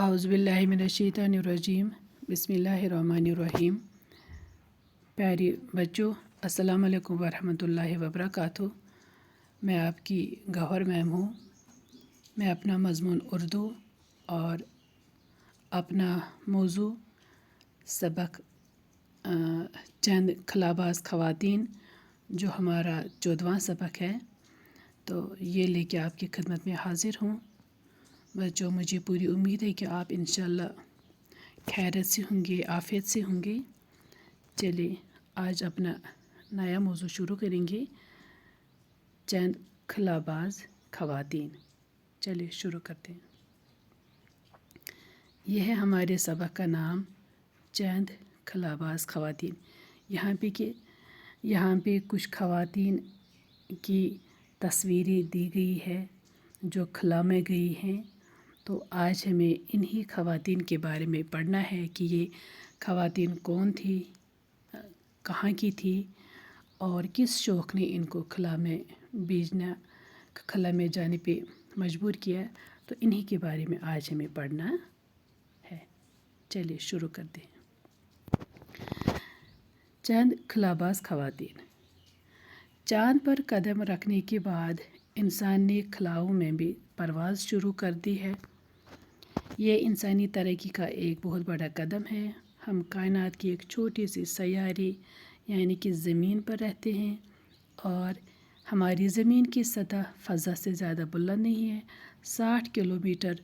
اعوذ باللہ من الشیطان الرجیم بسم اللہ الرحمن الرحیم۔ پیاری بچوں، السلام علیکم ورحمۃ اللہ وبرکاتہ۔ میں آپ کی گوہر میم ہوں۔ میں اپنا مضمون اردو اور اپنا موضوع سبق چند خلاباز خواتین جو ہمارا 14واں سبق ہے، تو یہ لے کے آپ کی خدمت میں حاضر ہوں۔ بچوں، مجھے پوری امید ہے کہ آپ انشاءاللہ خیریت سے ہوں گے، عافیت سے ہوں گے۔ چلیے آج اپنا نیا موضوع شروع کریں گے، چند خلاباز خواتین۔ چلیے شروع کرتے ہیں۔ یہ ہے ہمارے سبق کا نام، چند خلاباز خواتین۔ یہاں پہ کچھ خواتین کی تصویریں دی گئی ہے جو خلا میں گئی ہیں۔ تو آج ہمیں انہی خواتین کے بارے میں پڑھنا ہے کہ یہ خواتین کون تھی، کہاں کی تھی اور کس شوق نے ان کو خلا میں جانے پہ مجبور کیا۔ تو انہی کے بارے میں آج ہمیں پڑھنا ہے۔ چلیے شروع کرتے ہیں۔ چند خلاباز خواتین۔ چاند پر قدم رکھنے کے بعد انسان نے خلاؤں میں بھی پرواز شروع کر دی ہے۔ یہ انسانی ترقی کا ایک بہت بڑا قدم ہے۔ ہم کائنات کی ایک چھوٹی سی سیارے یعنی کہ زمین پر رہتے ہیں، اور ہماری زمین کی سطح فضا سے زیادہ بلند نہیں ہے۔ 60 کلومیٹر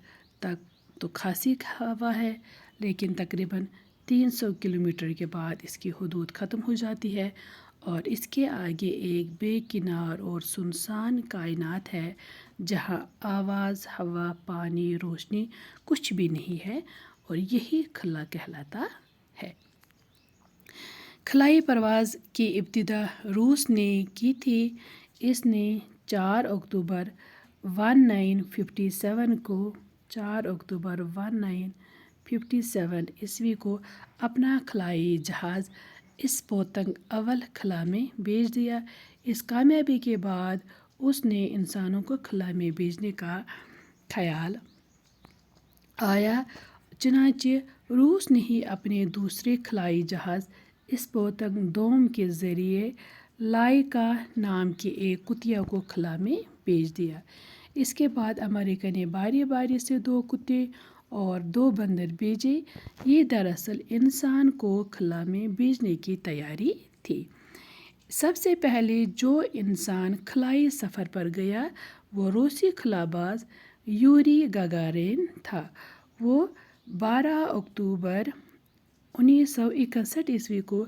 تک تو خاصی ہوا ہے، لیکن تقریباً 300 کلومیٹر کے بعد اس کی حدود ختم ہو جاتی ہے، اور اس کے آگے ایک بے کنار اور سنسان کائنات ہے جہاں آواز، ہوا، پانی، روشنی کچھ بھی نہیں ہے، اور یہی خلا کہلاتا ہے۔ خلائی پرواز کی ابتدا روس نے کی تھی۔ اس نے 4 اکتوبر 1957 عیسوی کو اپنا خلائی جہاز اسپوتنک اول خلا میں بھیج دیا۔ اس کامیابی کے بعد اس نے انسانوں کو خلا میں بھیجنے کا خیال آیا، چنانچہ روس نے ہی اپنے دوسرے خلائی جہاز اسپوتنک دوم کے ذریعے لائکا نام کے ایک کتیا کو خلا میں بھیج دیا۔ اس کے بعد امریکہ نے باری باری سے 2 کتے اور 2 بندر بھیجے۔ یہ دراصل انسان کو خلا میں بھیجنے کی تیاری تھی۔ سب سے پہلے جو انسان خلائی سفر پر گیا وہ روسی خلاباز یوری گاگارین تھا۔ وہ 12 اکتوبر 1961 عیسوی کو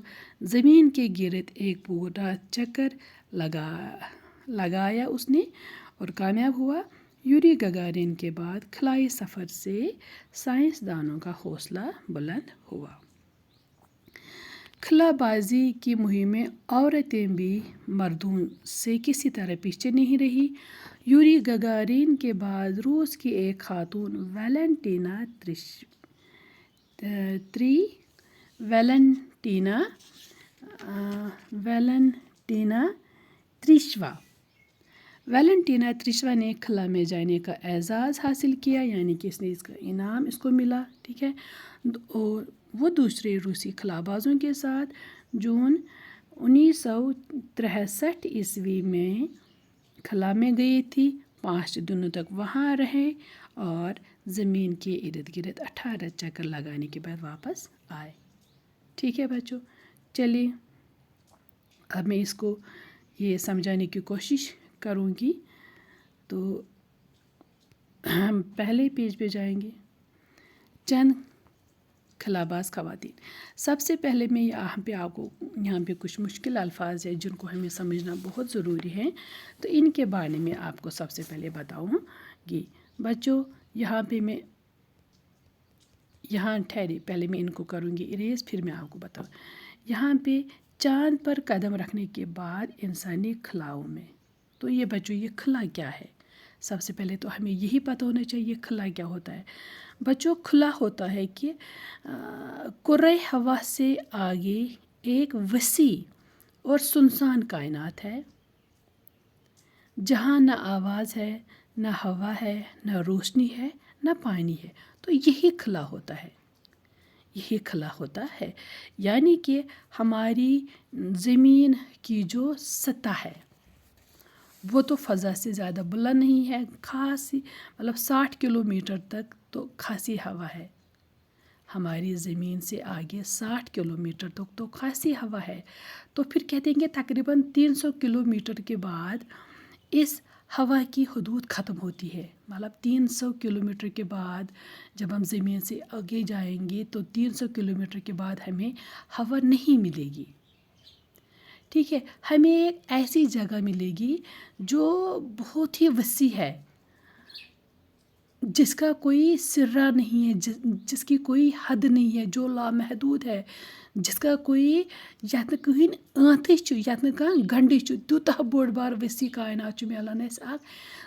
زمین کے گرد ایک پورا چکر لگایا اس نے اور کامیاب ہوا۔ یوری گاگارین کے بعد خلائی سفر سے سائنسدانوں کا حوصلہ بلند ہوا۔ خلا بازی کی مہم میں عورتیں بھی مردوں سے کسی طرح پیچھے نہیں رہیں۔ یوری گاگارین کے بعد روس کی ایک خاتون ویلنٹینا تریشوا نے خلا میں جانے کا اعزاز حاصل کیا، یعنی کہ اس کا انعام اس کو ملا، ٹھیک ہے۔ اور وہ دوسرے روسی خلابازوں کے ساتھ جون 1963 عیسوی میں خلا میں گئی تھی۔ 5 دنوں تک وہاں رہے اور زمین کے ارد گرد 18 چکر لگانے کے بعد واپس آئے۔ ٹھیک ہے بچوں، چلیے اب میں اس کو یہ سمجھانے کی کوشش کروں گی۔ تو ہم پہلے پیج پہ جائیں گے، چند خلاباز خواتین۔ سب سے پہلے میں یہاں پہ کچھ مشکل الفاظ ہیں جن کو ہمیں سمجھنا بہت ضروری ہے، تو ان کے بارے میں آپ کو سب سے پہلے بتاؤں گی۔ بچوں پہلے میں ان کو کروں گی اریز، پھر میں آپ کو بتاؤں۔ یہاں پہ چاند پر قدم رکھنے کے بعد انسانی خلاؤں میں، تو یہ بچوں یہ خلا کیا ہے؟ سب سے پہلے تو ہمیں یہی پتہ ہونا چاہیے خلا کیا ہوتا ہے۔ بچوں خلا ہوتا ہے کہ کرۂ ہوا سے آگے ایک وسیع اور سنسان کائنات ہے جہاں نہ آواز ہے، نہ ہوا ہے، نہ روشنی ہے، نہ پانی ہے۔ تو تو یہی خلا ہوتا ہے، یہی خلا ہوتا ہے، یعنی کہ ہماری زمین کی جو سطح ہے وہ تو فضا سے زیادہ بلند نہیں ہے، خاصی 60 کلومیٹر تک تو خاصی ہوا ہے، ہماری زمین سے آگے 60 کلومیٹر تک تو خاصی ہوا ہے، تو پھر کہتے ہیں کہ تقریباً 300 کلومیٹر کے بعد اس ہوا کی حدود ختم ہوتی ہے، 300 کلومیٹر کے بعد جب ہم زمین سے آگے جائیں گے تو 300 کلومیٹر کے بعد ہمیں ہوا نہیں ملے گی، ٹھیک ہے، ہمیں ایک ایسی جگہ ملے گی جو بہت ہی وسیع ہے، جس کا کوئی سرا نہیں ہے، جس کی کوئی حد نہیں ہے، جو لامحدود ہے، جس کا کوئی یتھ کہین آنتھ یتھ گنڈ تیوتہ بوڑ بار وسیع کائنات ملان اس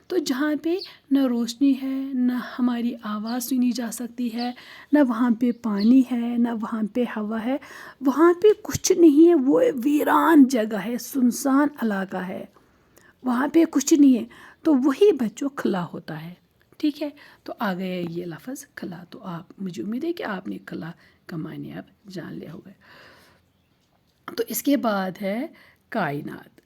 تو جہاں پہ نہ روشنی ہے، نہ ہماری آواز سنی جا سکتی ہے، نہ وہاں پہ پانی ہے، نہ وہاں پہ ہوا ہے، وہاں پہ کچھ نہیں ہے، وہ ویران جگہ ہے، سنسان علاقہ ہے، وہاں پہ کچھ نہیں ہے، تو وہی بچوں خلا ہوتا ہے، ٹھیک ہے، تو آ گیا یہ لفظ خلا، تو مجھے امید ہے کہ آپ نے خلا کا معنی اب جان لیا ہوگا۔ تو اس کے بعد ہے کائنات،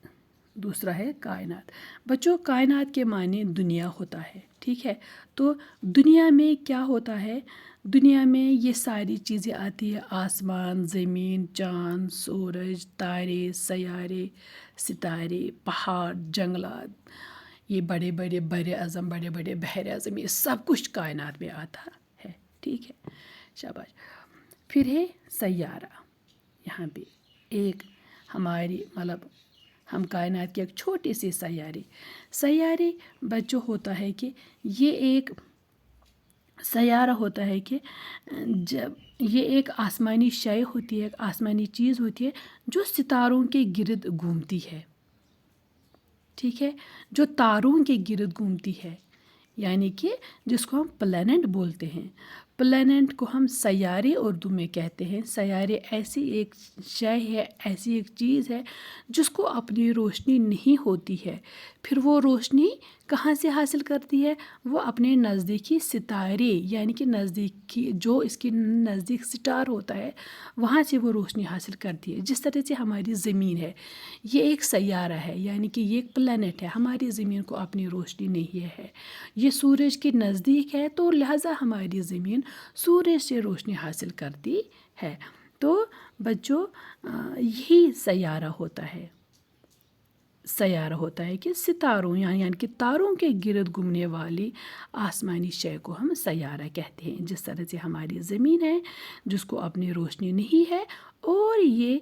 دوسرا ہے کائنات۔ بچوں کائنات کے معنی دنیا ہوتا ہے، ٹھیک ہے، تو دنیا میں کیا ہوتا ہے، دنیا میں یہ ساری چیزیں آتی ہیں، آسمان، زمین، چاند، سورج، تارے، سیارے، ستارے، پہاڑ، جنگلات، یہ بڑے بڑے بر اعظم، بڑے بڑے بحر اعظم، یہ سب کچھ کائنات میں آتا ہے، ٹھیک ہے، شاباش۔ پھر ہے سیارہ، یہاں پہ ایک ہماری ہم کائنات کے ایک چھوٹی سی سیارے بچوں ہوتا ہے کہ یہ ایک سیارہ ہوتا ہے کہ جب یہ ایک آسمانی شے ہوتی ہے، ایک آسمانی چیز ہوتی ہے جو ستاروں کے گرد گھومتی ہے، ٹھیک ہے، جو تاروں کے گرد گھومتی ہے، یعنی کہ جس کو ہم پلانٹ بولتے ہیں، پلانٹ کو ہم سیارے اردو میں کہتے ہیں۔ سیارے ایسی ایک شے ہے، ایسی ایک چیز ہے جس کو اپنی روشنی نہیں ہوتی ہے، پھر وہ روشنی کہاں سے حاصل کرتی ہے، وہ اپنے نزدیکی ستارے، یعنی کہ نزدیکی جو اس کی نزدیک سٹار ہوتا ہے وہاں سے وہ روشنی حاصل کرتی ہے۔ جس طرح سے ہماری زمین ہے، یہ ایک سیارہ ہے، یعنی کہ یہ ایک پلانٹ ہے، ہماری زمین کو اپنی روشنی نہیں ہے، یہ سورج کے نزدیک ہے، تو لہٰذا ہماری زمین سورج سے روشنی حاصل کرتی ہے۔ تو بچوں یہی سیارہ ہوتا ہے کہ ستاروں یعنی کہ تاروں کے گرد گھومنے والی آسمانی شے کو ہم سیارہ کہتے ہیں، جس طرح سے ہماری زمین ہے جس کو اپنی روشنی نہیں ہے اور یہ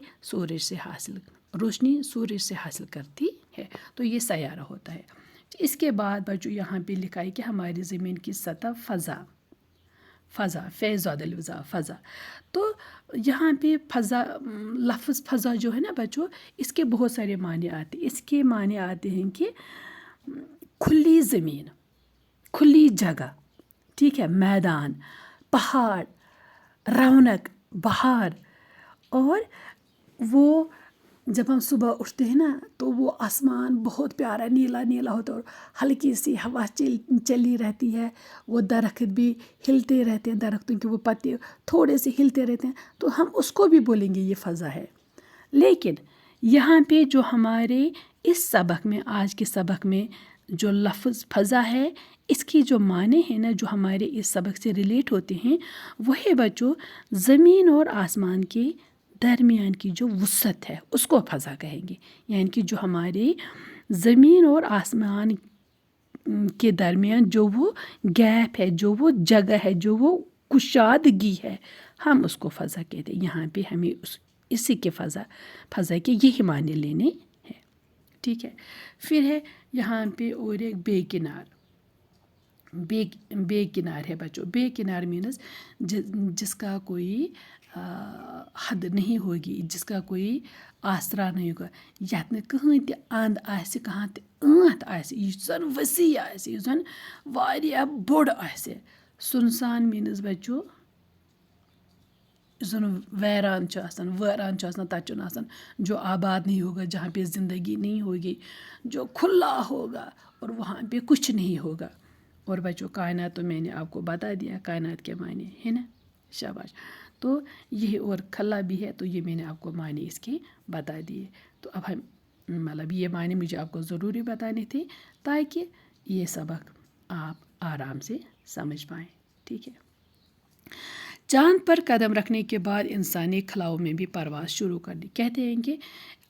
روشنی سورج سے حاصل کرتی ہے، تو یہ سیارہ ہوتا ہے۔ اس کے بعد بچوں یہاں پہ لکھا ہے کہ ہماری زمین کی سطح فضا، فضا، تو یہاں پہ فضا، لفظ فضا جو ہے نا بچوں، اس کے بہت سارے معنی آتے ہیں۔ اس کے معنی آتے ہیں کہ کھلی زمین، کھلی جگہ، ٹھیک ہے، میدان، پہاڑ، رونق، بہار، اور وہ جب ہم صبح اٹھتے ہیں نا تو وہ آسمان بہت پیارا نیلا نیلا ہوتا ہے اور ہلکی سی ہوا چلی رہتی ہے، وہ درخت بھی ہلتے رہتے ہیں، درختوں کے وہ پتے تھوڑے سے ہلتے رہتے ہیں، تو ہم اس کو بھی بولیں گے یہ فضا ہے۔ لیکن یہاں پہ جو ہمارے اس سبق میں، آج کے سبق میں جو لفظ فضا ہے، اس کی جو معنی ہے نا جو ہمارے اس سبق سے ریلیٹ ہوتے ہیں، وہ ہے بچوں زمین اور آسمان کے درمیان کی جو وسعت ہے اس کو فضا کہیں گے، یعنی کہ جو ہمارے زمین اور آسمان کے درمیان جو وہ گیپ ہے، جو وہ جگہ ہے، جو وہ کشادگی ہے، ہم اس کو فضا کہتے ہیں۔ یہاں پہ ہمیں اسی کے فضا کے یہی معنی لینے ہیں، ٹھیک ہے۔ پھر ہے یہاں پہ اور ایک بے کنار ہے بچوں۔ بے کنار مینز جس کا کوئی حد نہیں ہوگی، جس کا کوئی آسرا نہیں ہوگا، یتھ نہٕ کٕہٕنۍ تہِ اَنٛد آسہِ، کانٛہہ تہِ ٲنٛت آسہِ، یہِ زن وسیع آسہِ، یہِ زن واریاہ بوٚڑ آسہِ۔ سُنسان مینز بچو یُس زن ویران چھُ آسان، تتھ چھُنہٕ آسان جو آباد نہیں ہوگا، جہاں پہ زندگی نہیں ہوگی، جو کھلا ہوگا اور وہاں پہ کچھ نہیں ہوگا، اور بچوں کائنات تو میں نے آپ کو بتا دیا کائنات کے معنی ہے نا، شاباش. تو یہ اور خلا بھی ہے، تو یہ میں نے آپ کو معنی اس کے بتا دیے. تو اب ہم مطلب یہ معنی مجھے آپ کو ضروری بتانے تھے تاکہ یہ سبق آپ آرام سے سمجھ پائیں. ٹھیک ہے. چاند پر قدم رکھنے کے بعد انسان نے خلاؤں میں بھی پرواز شروع کر دی. کہتے ہیں کہ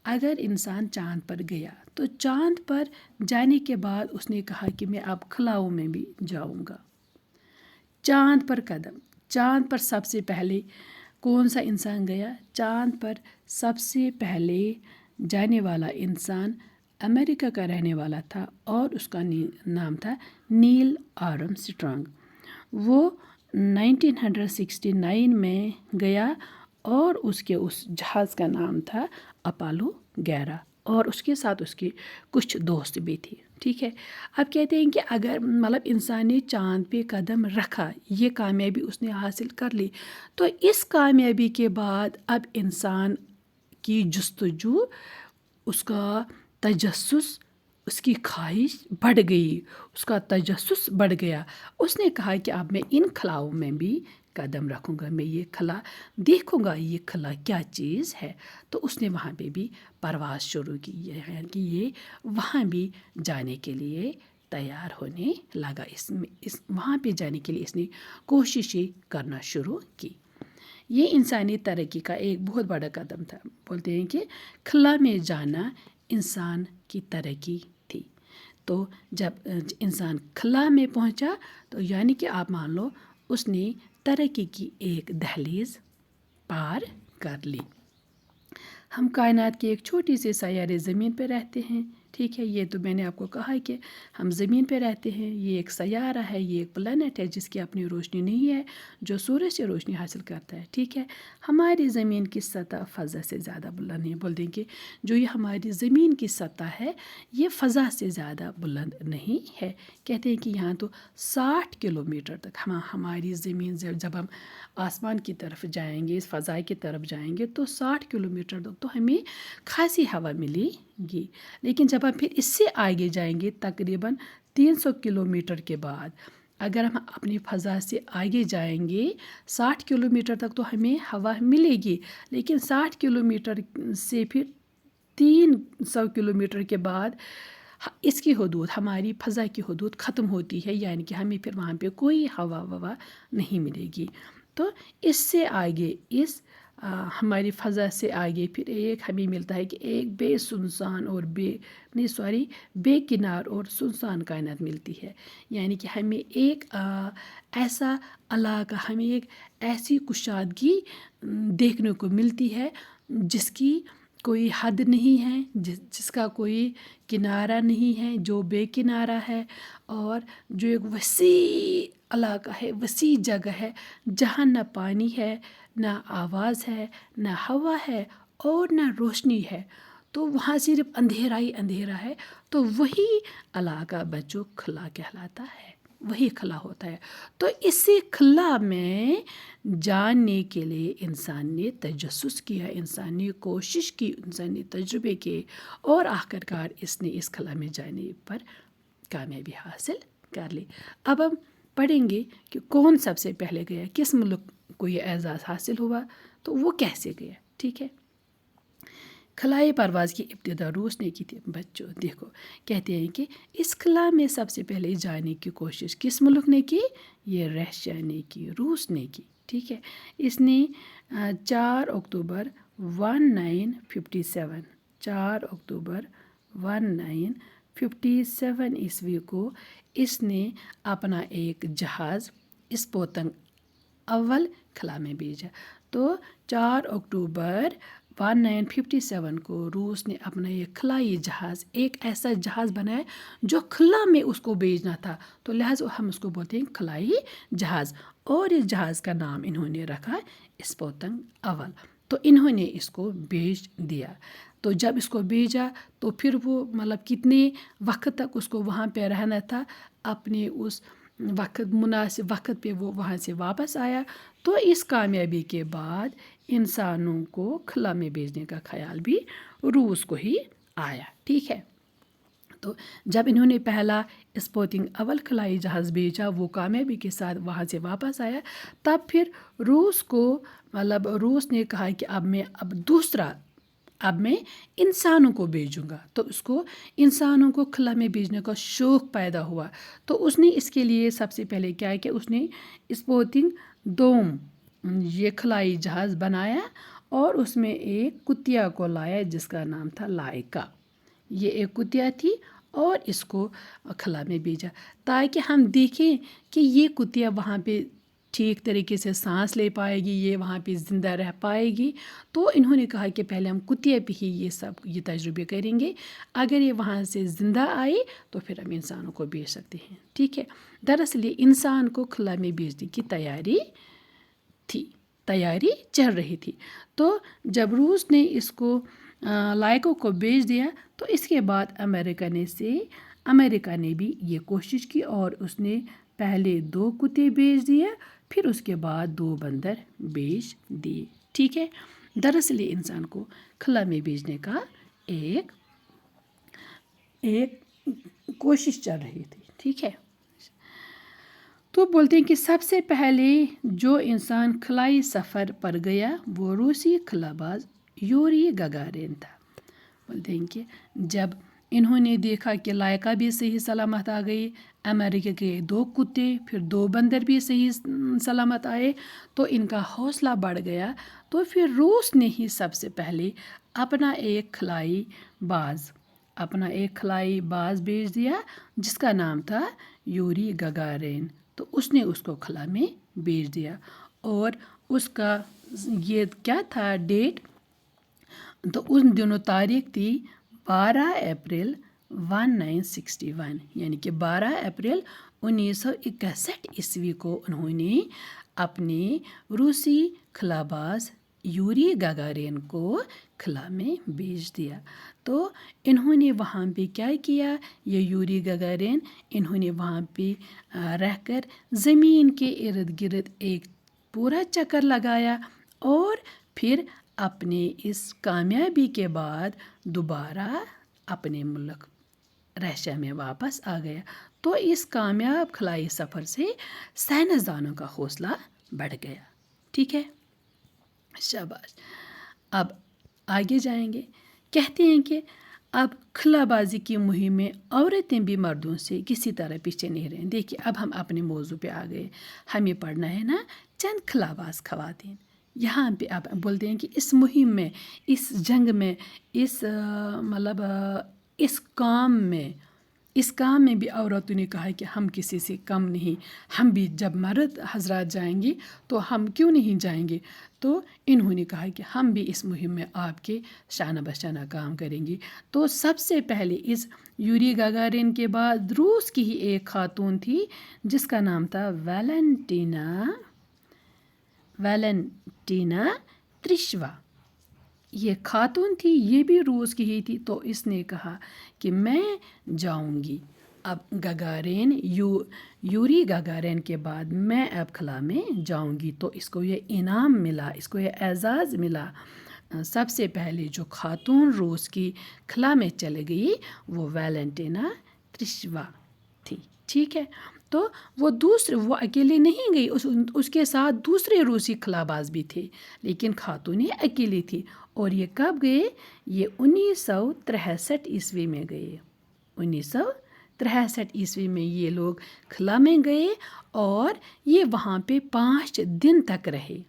اگر انسان چاند پر گیا تو چاند پر جانے کے بعد اس نے کہا کہ میں اب خلاؤں میں بھی جاؤں گا. چاند پر قدم، چاند پر سب سے پہلے کون سا انسان گیا؟ چاند پر سب سے پہلے جانے والا انسان امریکہ کا رہنے والا تھا اور اس کا نام تھا نیل آرم اسٹرانگ. وہ 1969 میں گیا اور اس جہاز کا نام تھا اپالو 11 اور اس کے ساتھ اس کے کچھ دوست بھی تھے. ٹھیک ہے. اب کہتے ہیں کہ اگر مطلب انسان نے چاند پہ قدم رکھا، یہ کامیابی اس نے حاصل کر لی، تو اس کامیابی کے بعد اب انسان کی جستجو، اس کا تجسس، اس کی خواہش بڑھ گئی، اس کا تجسس بڑھ گیا. اس نے کہا کہ اب میں ان خلاؤں میں بھی قدم رکھوں گا، میں یہ خلا دیکھوں گا، یہ خلا کیا چیز ہے. تو اس نے وہاں پہ بھی پرواز شروع کی، یعنی کہ یہ وہاں بھی جانے کے لیے تیار ہونے لگا. وہاں پہ جانے کے لیے اس نے کوششیں کرنا شروع کی. یہ انسانی ترقی کا ایک بہت بڑا قدم تھا. بولتے ہیں کہ خلا میں جانا انسان کی ترقی تھی. تو جب انسان خلا میں پہنچا تو یعنی کہ آپ مان لو اس نے ترقی کی ایک دہلیز پار کر لی. ہم کائنات کے ایک چھوٹی سی سیارے زمین پہ رہتے ہیں. ٹھیک ہے. یہ تو میں نے آپ کو کہا ہے کہ ہم زمین پہ رہتے ہیں. یہ ایک سیارہ ہے، یہ ایک پلانٹ ہے جس کی اپنی روشنی نہیں ہے، جو سورج سے روشنی حاصل کرتا ہے. ٹھیک ہے. ہماری زمین کی سطح فضا سے زیادہ بلند ہے. بول دیں کہ جو یہ ہماری زمین کی سطح ہے یہ فضا سے زیادہ بلند نہیں ہے. کہتے ہیں کہ یہاں تو 60 کلومیٹر تک ہماری زمین جب ہم آسمان کی طرف جائیں گے، اس فضا کی طرف جائیں گے تو 60 کلومیٹر تک تو ہمیں خاصی ہوا ملے گی. لیکن جب ہم پھر اس سے آگے جائیں گے تقریباً 300 کلومیٹر کے بعد، اگر ہم اپنی فضا سے آگے جائیں گے 60 کلومیٹر تک تو ہمیں ہوا ملے گی، لیکن 60 کلومیٹر سے پھر 300 کلومیٹر کے بعد اس کی حدود، ہماری فضا کی حدود ختم ہوتی ہے، یعنی کہ ہمیں پھر وہاں پہ کوئی ہوا نہیں ملے گی. تو اس سے آگے ہماری فضا سے آگے پھر ہمیں ملتا ہے کہ ایک بے کنار اور سنسان کائنات ملتی ہے. یعنی کہ ہمیں ایک ایسا علاقہ، ہمیں ایک ایسی کشادگی دیکھنے کو ملتی ہے جس کی کوئی حد نہیں ہے، جس کا کوئی کنارہ نہیں ہے، جو بے کنارہ ہے، اور جو ایک وسیع علاقہ ہے، وسیع جگہ ہے جہاں نہ پانی ہے، نہ آواز ہے، نہ ہوا ہے اور نہ روشنی ہے. تو وہاں صرف اندھیرا ہی اندھیرا ہے. تو وہی علاقہ بچوں خلا کہلاتا ہے، وہی خلا ہوتا ہے. تو اسی خلا میں جاننے کے لیے انسان نے تجسس کیا، انسان نے کوشش کی، انسان نے تجربے کیے اور آخرکار اس نے اس خلا میں جانے پر کامیابی حاصل کر لی. اب ہم پڑھیں گے کہ کون سب سے پہلے گیا، کس ملک کو یہ اعزاز حاصل ہوا، تو وہ کیسے گیا. ٹھیک ہے. خلائی پرواز کی ابتدا روس نے کی تھی. بچوں دیکھو، کہتے ہیں کہ اس خلا میں سب سے پہلے جانے کی کوشش کس ملک نے کی؟ یہ رشیا نے کی، روس نے کی. ٹھیک ہے. اس نے 4 اکتوبر 1957 عیسوی کو اس نے اپنا ایک جہاز اسپوتنگ اول خلا میں بھیجا. تو 4 اکتوبر 1957 کو روس نے اپنا یہ خلائی جہاز، ایک ایسا جہاز بنایا جو خلا میں اس کو بھیجنا تھا، تو لہٰذا ہم اس کو بولتے ہیں خلائی جہاز. اور اس جہاز کا نام انہوں نے رکھا اسپوتنگ اول. تو انہوں نے اس کو بھیج دیا. تو جب اس کو بھیجا تو پھر وہ مطلب کتنے وقت تک اس کو وہاں پہ رہنا تھا، اپنے اس مناسب وقت پہ وہ وہاں سے واپس آیا. تو اس کامیابی کے بعد انسانوں کو خلا میں بھیجنے کا خیال بھی روس کو ہی آیا. ٹھیک ہے. تو جب انہوں نے پہلا اسپوتنگ اول خلائی جہاز بھیجا، وہ کامیابی کے ساتھ وہاں سے واپس آیا، تب پھر روس کو روس نے کہا کہ اب میں انسانوں کو بھیجوں گا، تو اس کو انسانوں کو خلا میں بھیجنے کا شوق پیدا ہوا۔ تو اس نے اس کے لیے سب سے پہلے کیا کہ اس نے اسپوتنگ دوم یہ خلائی جہاز بنایا اور اس میں ایک کتیا کو لایا جس کا نام تھا لائکا۔ یہ ایک کتیا تھی اور اس کو خلا میں بھیجا تاکہ ہم دیکھیں کہ یہ کتیا وہاں پہ ٹھیک طریقے سے سانس لے پائے گی، یہ وہاں پہ زندہ رہ پائے گی۔ تو انہوں نے کہا کہ پہلے ہم کتیا پہ ہی یہ تجربے کریں گے، اگر یہ وہاں سے زندہ آئی تو پھر ہم انسانوں کو بھیج سکتے ہیں، ٹھیک ہے۔ دراصل یہ انسان کو خلا میں بھیجنے کی تیاری چل رہی تھی۔ تو جب روس نے اس کو لائکو کو بھیج دیا تو اس کے بعد امریکہ نے بھی یہ کوشش کی اور اس نے پہلے 2 کتے بھیج دیے، پھر اس کے بعد 2 بندر بھیج دیے، ٹھیک ہے۔ دراصل یہ انسان کو خلا میں بھیجنے کا ایک کوشش چل رہی تھی، ٹھیک ہے۔ تو بولتے ہیں کہ سب سے پہلے جو انسان خلائی سفر پر گیا وہ روسی خلا باز یوری گگارین تھا۔ بولتے ہیں کہ جب انہوں نے دیکھا کہ لائکا بھی صحیح سلامت آ گئی، امریکہ کے 2 کتے پھر 2 بندر بھی صحیح سلامت آئے، تو ان کا حوصلہ بڑھ گیا۔ تو پھر روس نے ہی سب سے پہلے اپنا ایک خلائی باز بھیج دیا جس کا نام تھا یوری گگارین۔ تو اس نے اس کو خلا میں بھیج دیا اور اس کا یہ کیا تھا ڈیٹ، تو ان دنوں تاریخ تھی 12 اپریل 1961، یعنی کہ 12 اپریل 1961 عیسوی کو انہوں نے اپنے روسی خلا باز یوری گگارین کو خلا میں بھیج دیا۔ تو انہوں نے وہاں پہ کیا کیا، یہ یوری گگارین انہوں نے وہاں پہ رہ کر زمین کے ارد گرد ایک پورا چکر لگایا اور پھر اپنے اس کامیابی کے بعد دوبارہ اپنے ملک رشیا میں واپس آ گیا۔ تو اس کامیاب خلائی سفر سے سائنسدانوں کا حوصلہ بڑھ گیا، ٹھیک ہے، شاباش۔ اب آگے جائیں گے، کہتے ہیں کہ اب خلا بازی کی مہم میں عورتیں بھی مردوں سے کسی طرح پیچھے نہیں رہیں۔ دیکھیے اب ہم اپنے موضوع پہ آ گئے، ہمیں پڑھنا ہے نا چند خلا باز خواتین۔ یہاں پہ اب بولتے ہیں کہ اس مہم میں، اس جنگ میں، اس کام میں بھی عورتوں نے کہا کہ ہم کسی سے کم نہیں، ہم بھی جب مرد حضرات جائیں گے تو ہم کیوں نہیں جائیں گے۔ تو انہوں نے کہا کہ ہم بھی اس مہم میں آپ کے شانہ بشانہ کام کریں گے۔ تو سب سے پہلے اس یوری گگارین کے بعد روس کی ہی ایک خاتون تھی جس کا نام تھا ویلنٹینا تریشوا۔ یہ خاتون تھی، یہ بھی روس کی ہی تھی۔ تو اس نے کہا کہ میں جاؤں گی، اب یوری گگارین کے بعد میں اب خلا میں جاؤں گی۔ تو اس کو یہ انعام ملا، اس کو یہ اعزاز ملا۔ سب سے پہلے جو خاتون روس کی خلا میں چلے گئی وہ ویلنٹینا تریشوا تھی، ٹھیک ہے۔ تو وہ اکیلے نہیں گئی، اس کے ساتھ دوسرے روسی خلا باز بھی تھے، لیکن خاتون یہ اکیلی تھی۔ اور یہ کب گئے، یہ 1963 عیسوی میں گئے۔ 1963 عیسوی میں یہ لوگ خلا میں گئے اور یہ وہاں پہ 5 دن تک رہے،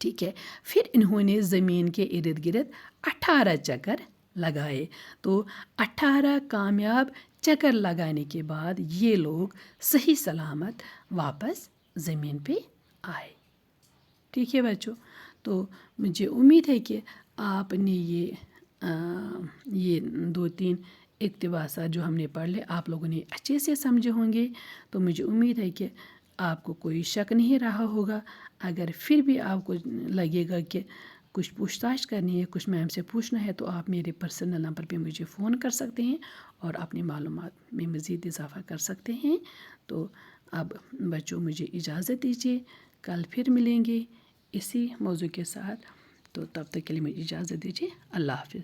ٹھیک ہے۔ پھر انہوں نے زمین کے ارد گرد 18 چکر لگائے۔ تو 18 کامیاب چکر لگانے کے بعد یہ لوگ صحیح سلامت واپس زمین پہ آئے، ٹھیک ہے بچوں۔ تو مجھے امید ہے کہ آپ نے یہ 2-3 اقتباسات جو ہم نے پڑھ لے آپ لوگوں نے اچھے سے سمجھے ہوں گے۔ تو مجھے امید ہے کہ آپ کو کوئی شک نہیں رہا ہوگا۔ اگر پھر بھی آپ کو لگے گا کہ کچھ پوچھ تاچھ کرنی ہے، کچھ میم سے پوچھنا ہے، تو آپ میرے پرسنل نمبر پہ مجھے فون کر سکتے ہیں اور اپنی معلومات میں مزید اضافہ کر سکتے ہیں۔ تو اب بچوں مجھے اجازت دیجیے، کل پھر ملیں گے اسی موضوع کے ساتھ۔ تو تب تک کے لیے مجھے اجازت دیجیے، اللہ حافظ۔